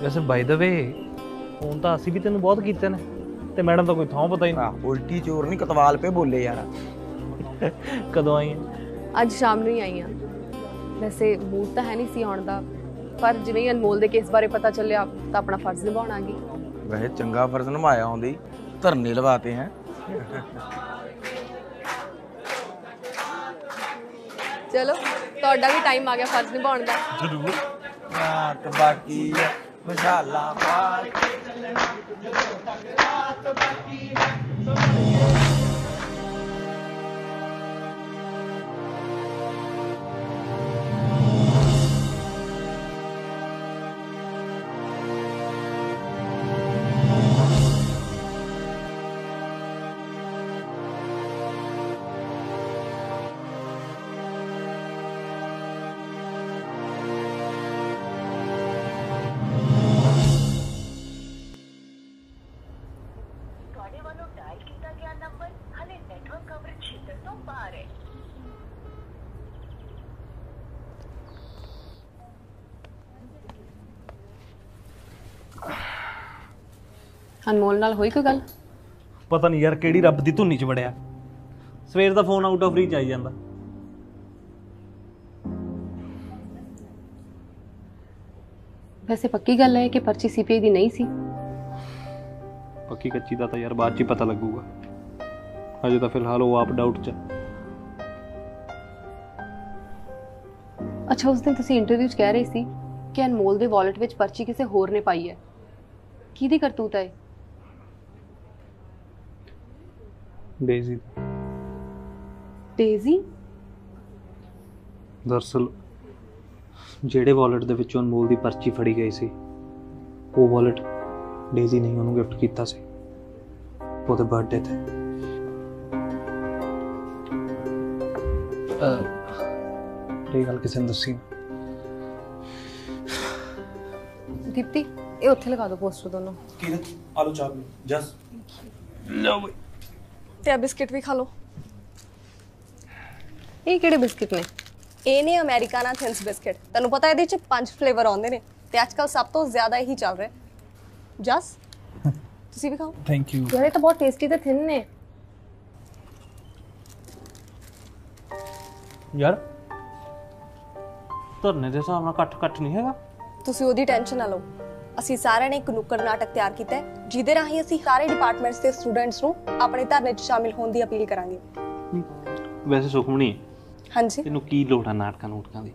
ਵੈਸੇ ਬਾਈ ਦਾ ਵੇ ਫੋਨ ਤਾਂ ਅਸੀਂ ਵੀ ਤੈਨੂੰ ਬਹੁਤ ਕੀਤੇ ਨੇ, ਤੇ ਮੈਡਮ ਦਾ ਕੋਈ ਥਾਂ ਪਤਾ ਹੀ ਨਹੀਂ। ਉਲਟੀ ਚੋਰ ਨਹੀਂ ਕਤਵਾਲ ਪੇ ਬੋਲੇ ਯਾਰ। ਕਦੋਂ ਆਈ? ਅੱਜ ਸ਼ਾਮ ਨੂੰ ਹੀ ਆਈ ਹਾਂ। ਵੈਸੇ ਮੂਡ ਤਾਂ ਹੈ ਨਹੀਂ ਸੀ ਆਉਣ ਦਾ, ਪਰ ਜਿਵੇਂ ਹੀ ਅਨਮੋਲ ਦੇ ਕੇਸ ਬਾਰੇ ਪਤਾ ਚੱਲਿਆ ਤਾਂ ਆਪਣਾ ਫਰਜ਼ ਨਿਭਾਉਣਾ ਗਈ। ਵੈਸੇ ਚੰਗਾ ਫਰਜ਼ ਨਿਭਾਇਆ ਹੁੰਦੀ, ਧਰਨੇ ਲਵਾਤੇ ਹੈ। ਚਲੋ ਤੁਹਾਡਾ ਵੀ ਟਾਈਮ ਆ ਗਿਆ ਫਰਜ਼ ਨਿਭਾਉਣ ਦਾ। ਜ਼ਰੂਰ। ਰਾਤ ਬਾਕੀ ਮਸ਼ਾਲਾ ਮਾਰ ਕੇ ਚੱਲਣਾ, ਰਾਤ ਬਾਕੀ। ਅਨਮੋਲ ਨਾਲ ਹੋਈ ਕੋਈ ਗੱਲ? ਪਤਾ ਨਹੀਂ ਯਾਰ ਕਿਹੜੀ ਰੱਬ ਦੀ ਧੁੰਨੀ 'ਚ ਵੜਿਆ, ਸਵੇਰ ਦਾ ਫੋਨ ਆਊਟ ਆਫ ਰੀਚ ਆਈ ਜਾਂਦਾ। ਵੈਸੇ ਪੱਕੀ ਗੱਲ ਹੈ ਕਿ ਪਰਚੀ ਸੀਪੀਆਈ ਦੀ ਨਹੀਂ ਸੀ। ਪੱਕੀ ਕੱਚੀ ਦਾ ਤਾਂ ਯਾਰ ਬਾਅਦ 'ਚ ਹੀ ਪਤਾ ਲੱਗੂਗਾ, ਅਜੇ ਤਾਂ ਫਿਲਹਾਲ ਉਹ ਆਪ ਡਾਊਟ 'ਚ। ਅੱਛਾ, ਉਸ ਦਿਨ ਤੁਸੀਂ ਇੰਟਰਵਿਊ 'ਚ ਕਹਿ ਰਹੇ ਸੀ ਕਿ ਅਨਮੋਲ ਦੇ ਵਾਲਟ ਵਿੱਚ ਪਰਚੀ ਕਿਸੇ ਹੋਰ ਨੇ ਪਾਈ ਹੈ। ਕਿਹਦੀ ਕਰਤੂਤ ਹੈ? ਡੇਜ਼ੀ। ਡੇਜ਼ੀ? ਦਰਅਸਲ ਜਿਹੜੇ ਵਾਲਟ ਦੇ ਵਿੱਚੋਂ ਅਨਮੋਲ ਦੀ ਪਰਚੀ ਫੜੀ ਗਈ ਸੀ, ਉਹ ਵਾਲਟ ਡੇਜ਼ੀ ਨੇ ਉਹਨੂੰ ਗਿਫਟ ਕੀਤਾ ਸੀ ਉਹਦੇ ਬਰਥਡੇ ਤੇ। ਇਹ ਗੱਲ ਕਿਸੇ ਨੂੰ ਦੱਸੀ? ਦੀਪਤੀ, ਇਹ ਉੱਥੇ ਲਗਾ ਦਿਓ ਪੋਸਟਰ ਦੋਨੋਂ। ਕਿਰਨ ਆਲੂ ਚਾਪ ਨੂੰ ਜਸ ਲਓ ਬਈ। ਤੇ ਆ ਬਿਸਕਿਟ ਵੀ ਖਾ ਲਓ। ਇਹ ਕਿਹੜੇ ਬਿਸਕਿਟ ਨੇ? ਇਹ ਨੇ ਅਮਰੀਕਾਨਾ ਥਿਨਸ ਬਿਸਕਿਟ। ਤੁਹਾਨੂੰ ਪਤਾ ਇਹਦੇ ਚ 5 ਫਲੇਵਰ ਆਉਂਦੇ ਨੇ ਤੇ ਅੱਜ ਕੱਲ ਸਭ ਤੋਂ ਜ਼ਿਆਦਾ ਇਹੀ ਚੱਲ ਰਿਹਾ। ਜਸ ਤੁਸੀਂ ਵੀ ਖਾਓ। Thank you. ਯਾਰ ਇਹ ਤਾਂ ਬਹੁਤ ਟੇਸਟੀ ਤੇ ਥਿਨ ਨੇ। ਯਾਰ ਧਰਨੇ ਦੇ ਹਿਸਾਬ ਨਾਲ ਘੱਟ ਨਹੀਂ ਹੈਗਾ। ਤੁਸੀਂ ਉਹਦੀ ਟੈਨਸ਼ਨ ਨਾ ਲਓ। ਅਸੀਂ ਸਾਰਿਆਂ ਨੇ ਇੱਕ ਨੁੱਕੜ ਨਾਟਕ ਤਿਆਰ ਕੀਤਾ ਹੈ ਜਿਹਦੇ ਰਾਹੀਂ ਅਸੀਂ ਸਾਰੇ ਡਿਪਾਰਟਮੈਂਟਸ ਦੇ ਸਟੂਡੈਂਟਸ ਨੂੰ ਆਪਣੇ ਧਰਨੇ 'ਚ ਸ਼ਾਮਿਲ ਹੋਣ ਦੀ ਅਪੀਲ ਕਰਾਂਗੇ। ਵੈਸੇ ਸੁਖਮਣੀ, ਹਾਂਜੀ, ਤੈਨੂੰ ਕੀ ਲੋੜ ਆ ਨਾਟਕਾਂ ਦੀ?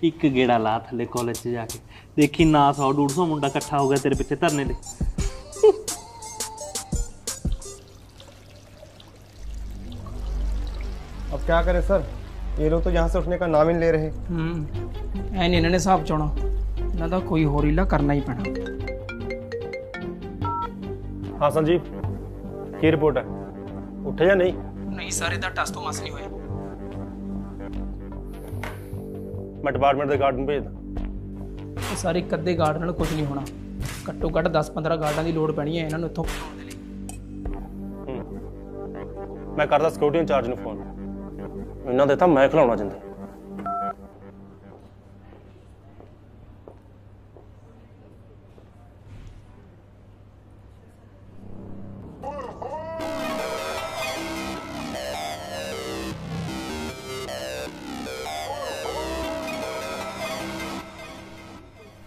ਇੱਕ ਗੇੜਾ ਲਾ ਥੱਲੇ ਕਾਲਜ 'ਚ ਜਾ ਕੇ, ਦੇਖੀ ਨਾ 100-150 ਮੁੰਡਾ ਇਕੱਠਾ ਹੋ ਗਿਆ ਤੇਰੇ ਪਿੱਛੇ ਧਰਨੇ ਦੇ। अब क्या करें सर, ये लोग तो यहाँ से उठने का नाम ही नहीं ले रहे। ਐ ਨਹੀਂ ਇਹਨਾਂ ਨੇ ਹਿਸਾਬ ਚਾਉਣਾ, ਇਹਨਾਂ ਦਾ ਕੋਈ ਹੋਰ ਹੀਲਾ ਕਰਨਾ ਹੀ ਪੈਣਾ। हाँ संजीव, की रिपोर्ट है? उठे या नहीं? ਨਹੀਂ ਸਰ, ਇਹਦਾ ਟੈਸਟ ਤੋਂ ਮਸ ਨਹੀਂ ਹੋਇਆ। मैं डिपार्टमेंट के गार्ड ਨੂੰ ਭੇਜਦਾ। ਇਹ ਸਾਰੇ ਇੱਕ ਅੱਧੇ ਗਾਰਡ ਨਾਲ ਕੁਝ ਨਹੀਂ ਹੋਣਾ, ਘੱਟੋ ਘੱਟ 10-15 ਗਾਰਡਾਂ ਦੀ ਲੋੜ ਪੈਣੀ ਹੈ ਇਹਨਾਂ ਨੂੰ ਇੱਥੋਂ ਭਜਾਉਣ ਦੇ ਲਈ। ਮੈਂ ਕਰਦਾ ਸਿਕਿਉਰਿਟੀ ਇੰਚਾਰਜ ਨੂੰ ਫੋਨ, ਇਹਨਾਂ ਦੇ ਤਾਂ ਮੈਂ ਖਿਲਾਉਣਾ ਜਿੰਦਾ।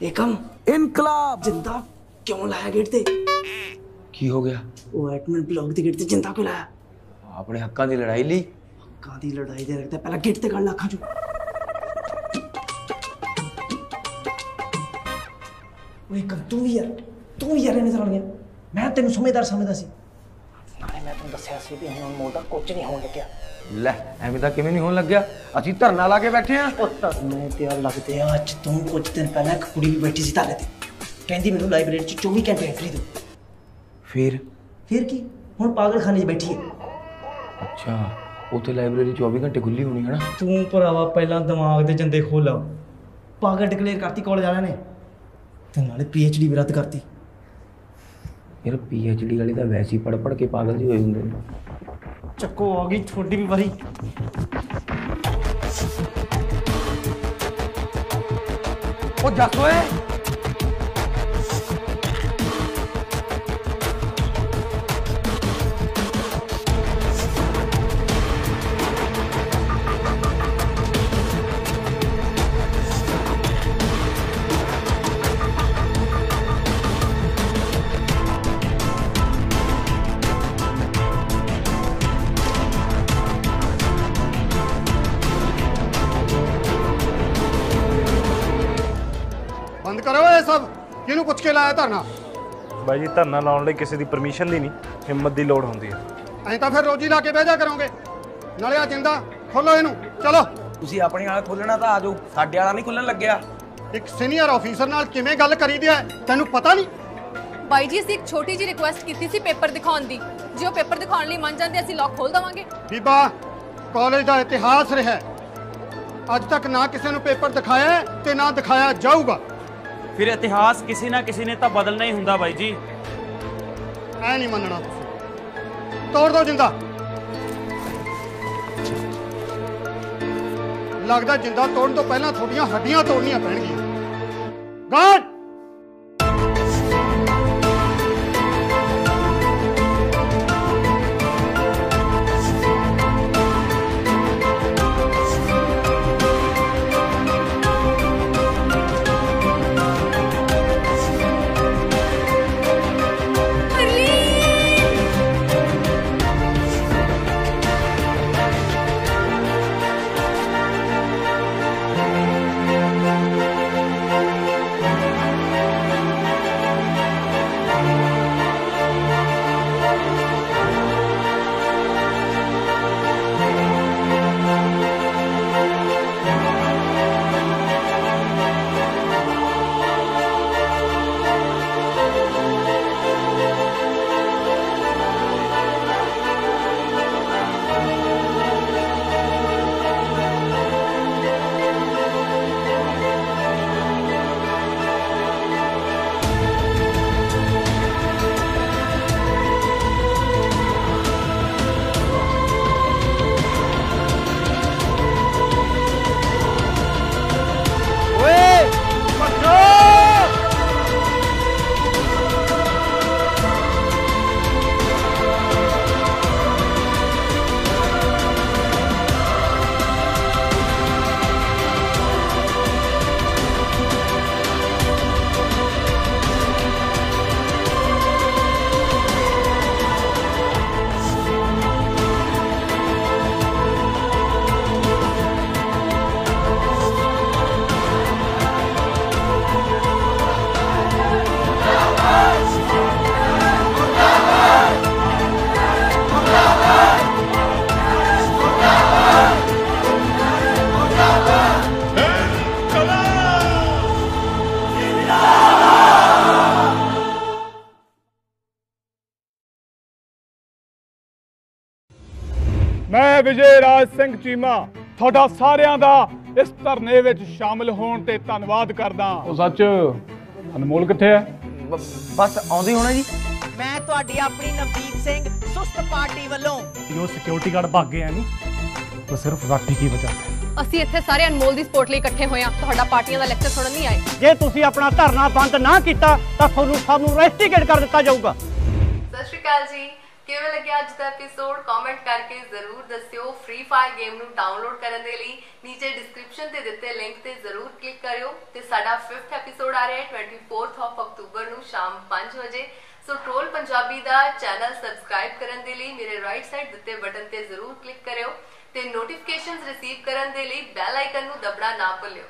एकम, इनकलाब जिंदा क्यों लाया गेट ते? की हो गया? वो एडमिन ब्लॉक ਦੇ गेट ਤੇ ਜਿੰਦਾ ਕਿਉਂ ਲਾਇਆ? ਆਪਣੇ ਹੱਕਾਂ ਦੀ ਲੜਾਈ ਲਈ। ਹੱਕਾਂ ਦੀ ਲੜਾਈ ਦੇ ਰੱਖਦਾ, ਪਹਿਲਾਂ ਗੇਟ ਤੇ ਗੱਲ ਅੱਖਾਂ ਚੋਂ। ਓਏ ਕਮ ਤੂੰ ਵੀ ਯਾਰ ਇਹਨੇ ਚਲ ਗਿਆ। ਮੈਂ ਤੈਨੂੰ ਸਮਝਦਾਰ ਸਮਝਦਾ ਸੀ, ਨਾਲੇ ਮੈਂ ਤੈਨੂੰ ਦੱਸਿਆ ਸੀ ਵੀ ਹੁਣ ਮੋਲ ਦਾ ਕੁਝ ਨਹੀਂ ਹੋਣ ਲੱਗਿਆ। ਲੈ ਐਵੇਂ ਤਾਂ ਕਿਵੇਂ ਨਹੀਂ ਹੋਣ ਲੱਗਿਆ? ਅਸੀਂ ਧਰਨਾ ਲਾ ਕੇ ਬੈਠੇ ਆ। ਉਹ ਧਰਨੇ ਤੇ ਲੱਗਦੇ ਆ। ਅੱਜ ਤੋਂ ਕੁਝ ਦਿਨ ਪਹਿਲਾਂ ਇੱਕ ਕੁੜੀ ਵੀ ਬੈਠੀ ਸੀ ਧਰਨੇ ਤੇ, ਕਹਿੰਦੀ ਮੈਨੂੰ ਲਾਇਬ੍ਰੇਰੀ 'ਚ 24 ਘੰਟੇ ਐਂਟਰੀ ਦਿਓ। ਫਿਰ ਕੀ? ਹੁਣ ਪਾਗਲਖਾਨੇ 'ਚ ਬੈਠੀ ਹੈ। ਅੱਛਾ, ਉੱਥੇ ਲਾਇਬ੍ਰੇਰੀ 24 ਘੰਟੇ ਖੁੱਲੀ ਹੋਣੀ ਹੈ ਨਾ? ਤੂੰ ਭਰਾਵਾ ਪਹਿਲਾਂ ਦਿਮਾਗ ਦੇ ਜੰਦੇ ਖੋਲਾ। ਪਾਗਲ ਡਿਕਲੇਅਰ ਕਰਤੀ ਕਾਲਜ ਵਾਲਿਆਂ ਨੇ, ਤੇ ਨਾਲੇ ਪੀਐਚਡੀ ਵੀ ਰੱਦ ਕਰਤੀ। ਯਾਰ ਪੀਐਚਡੀ ਵਾਲੇ ਤਾਂ ਵੈਸੇ ਹੀ ਪੜ ਕੇ ਪਾਗਲ ਜਿਹੇ ਹੋਏ ਹੁੰਦੇ ਨੇ। ਚੱਕੋ ਆ ਗਈ ਤੁਹਾਡੀ ਵੀ ਵਾਰੀ। ਉਹ ਜੱਸ ਓਏ, ਬੰਦ ਕਰੋ ਇਹ ਸਭ। ਕਿਹਨੂੰ ਪੁੱਛ ਕੇ ਲਾਇਆ ਧਰਨਾ? ਬਾਈ ਜੀ, ਧਰਨਾ ਲਾਉਣ ਲਈ ਕਿਸੇ ਦੀ ਪਰਮਿਸ਼ਨ ਦੀ ਨਹੀਂ, ਹਿੰਮਤ ਦੀ ਲੋੜ ਹੁੰਦੀ ਹੈ। ਅਸੀਂ ਤਾਂ ਫਿਰ ਰੋਜੀ ਲਾ ਕੇ ਬਹਿ ਜਾ ਕਰੋਗੇ। ਨਾਲੇ ਆ ਜਿੰਦਾ ਖੋਲੋ ਇਹਨੂੰ, ਚਲੋ। ਤੁਸੀਂ ਆਪਣੇ ਵਾਲਾ ਖੋਲਣਾ ਤਾਂ ਆ ਜਾਓ, ਸਾਡੇ ਵਾਲਾ ਨਹੀਂ ਖੁੱਲਣ ਲੱਗਿਆ। ਇੱਕ ਸੀਨੀਅਰ ਆਫੀਸਰ ਨਾਲ ਕਿਵੇਂ ਗੱਲ ਕਰੀਦੀ ਹੈ ਤੈਨੂੰ ਪਤਾ ਨਹੀਂ? ਬਾਈ ਜੀ, ਅਸੀਂ ਇੱਕ ਛੋਟੀ ਜਿਹੀ ਰਿਕੁਐਸਟ ਕੀਤੀ ਸੀ ਪੇਪਰ ਦਿਖਾਉਣ ਦੀ। ਜੇ ਉਹ ਪੇਪਰ ਦਿਖਾਉਣ ਲਈ ਮੰਨ ਜਾਂਦੇ, ਅਸੀਂ ਲੌਕ ਖੋਲ ਦੇਵਾਂਗੇ। ਬੀਬਾ, ਕਾਲਜ ਦਾ ਇਤਿਹਾਸ ਰਿਹਾ, ਅੱਜ ਤੱਕ ਨਾ ਕਿਸੇ ਨੂੰ ਪੇਪਰ ਦਿਖਾਇਆ ਤੇ ਨਾ ਦਿਖਾਇਆ ਜਾਊਗਾ। ਫਿਰ ਇਤਿਹਾਸ ਕਿਸੇ ਨਾ ਕਿਸੇ ਨੇ ਤਾਂ ਬਦਲਣਾ ਹੀ ਹੁੰਦਾ ਬਾਈ ਜੀ। ਐ ਨਹੀਂ ਮੰਨਣਾ ਤੁਸੀਂ। ਤੋੜ ਦਿਓ ਜਿੰਦਾ। ਲੱਗਦਾ ਜਿੰਦਾ ਤੋੜਨ ਤੋਂ ਪਹਿਲਾਂ ਤੁਹਾਡੀਆਂ ਹੱਡੀਆਂ ਤੋੜਨੀਆਂ ਪੈਣਗੀਆਂ। ਗਾਰਡ! ਮੈਂ ਵਿਜੇ ਰਾਜ ਸਿੰਘ ਚੀਮਾ ਤੁਹਾਡਾ ਸਾਰਿਆਂ ਦਾ ਇਸ ਧਰਨੇ ਵਿੱਚ ਸ਼ਾਮਲ ਹੋਣ ਤੇ ਧੰਨਵਾਦ ਕਰਦਾ। ਉਹ ਸੱਚ ਅਨਮੋਲ ਕਿੱਥੇ ਹੈ? ਬਸ ਆਉਂਦੇ ਹੋਣਾ ਜੀ। ਮੈਂ ਤੁਹਾਡੀ ਆਪਣੀ ਨਵਦੀਪ ਸਿੰਘ ਸੁਸਤ ਪਾਰਟੀ ਵੱਲੋਂ। ਜੋ ਸਿਕਿਉਰਿਟੀ ਗਾਰਡ ਭੱਗ ਗਏ ਨਹੀਂ ਤਾਂ ਸਿਰਫ ਰਾਠੀ ਕੀ ਬਚਾ। ਅਸੀਂ ਇੱਥੇ ਸਾਰੇ ਅਨਮੋਲ ਦੀ ਸਪੋਰਟ ਲਈ ਇਕੱਠੇ ਹੋਏ ਹਾਂ, ਤੁਹਾਡਾ ਪਾਰਟੀਆਂ ਦਾ ਲੈਕਚਰ ਸੁਣਨ ਨਹੀਂ ਆਏ। ਜੇ ਤੁਸੀਂ ਆਪਣਾ ਧਰਨਾ ਬੰਦ ਨਾ ਕੀਤਾ ਤਾਂ ਤੁਹਾਨੂੰ ਸਭ ਨੂੰ ਰੈਸਟੀਕੇਟ ਕਰ ਦਿੱਤਾ ਜਾਊਗਾ। ਸਤਿ ਸ਼੍ਰੀ ਅਕਾਲ ਜੀ, ਕਿਵੇਂ ਲੱਗਿਆ ਅੱਜ ਦਾ ਐਪੀਸੋਡ? ਕਮੈਂਟ ਕਰਕੇ ਜ਼ਰੂਰ ਦੱਸਿਓ। ਫ੍ਰੀ ਫਾਇਰ ਗੇਮ ਨੂੰ ਡਾਊਨਲੋਡ ਕਰਨ ਦੇ ਲਈ ਨੀਚੇ ਡਿਸਕ੍ਰਿਪਸ਼ਨ ਤੇ ਦਿੱਤੇ ਲਿੰਕ ਤੇ ਜ਼ਰੂਰ ਕਲਿੱਕ ਕਰਿਓ। ਤੇ ਸਾਡਾ 5th ਐਪੀਸੋਡ ਆ ਰਿਹਾ ਹੈ 24 ਅਕਤੂਬਰ ਨੂੰ ਸ਼ਾਮ 5 ਵਜੇ। ਸੋ ਟ੍ਰੋਲ ਪੰਜਾਬੀ ਦਾ ਚੈਨਲ ਸਬਸਕ੍ਰਾਈਬ ਕਰਨ ਦੇ ਲਈ ਮੇਰੇ ਰਾਈਟ ਸਾਈਡ ਦਿੱਤੇ ਬਟਨ ਤੇ ਜ਼ਰੂਰ ਕਲਿੱਕ ਕਰਿਓ ਤੇ ਨੋਟੀਫਿਕੇਸ਼ਨਸ ਰਿਸੀਵ ਕਰਨ ਦੇ ਲਈ ਬੈਲ ਆਈਕਨ ਨੂੰ ਦਬਣਾ ਨਾ ਭੁੱਲਿਓ।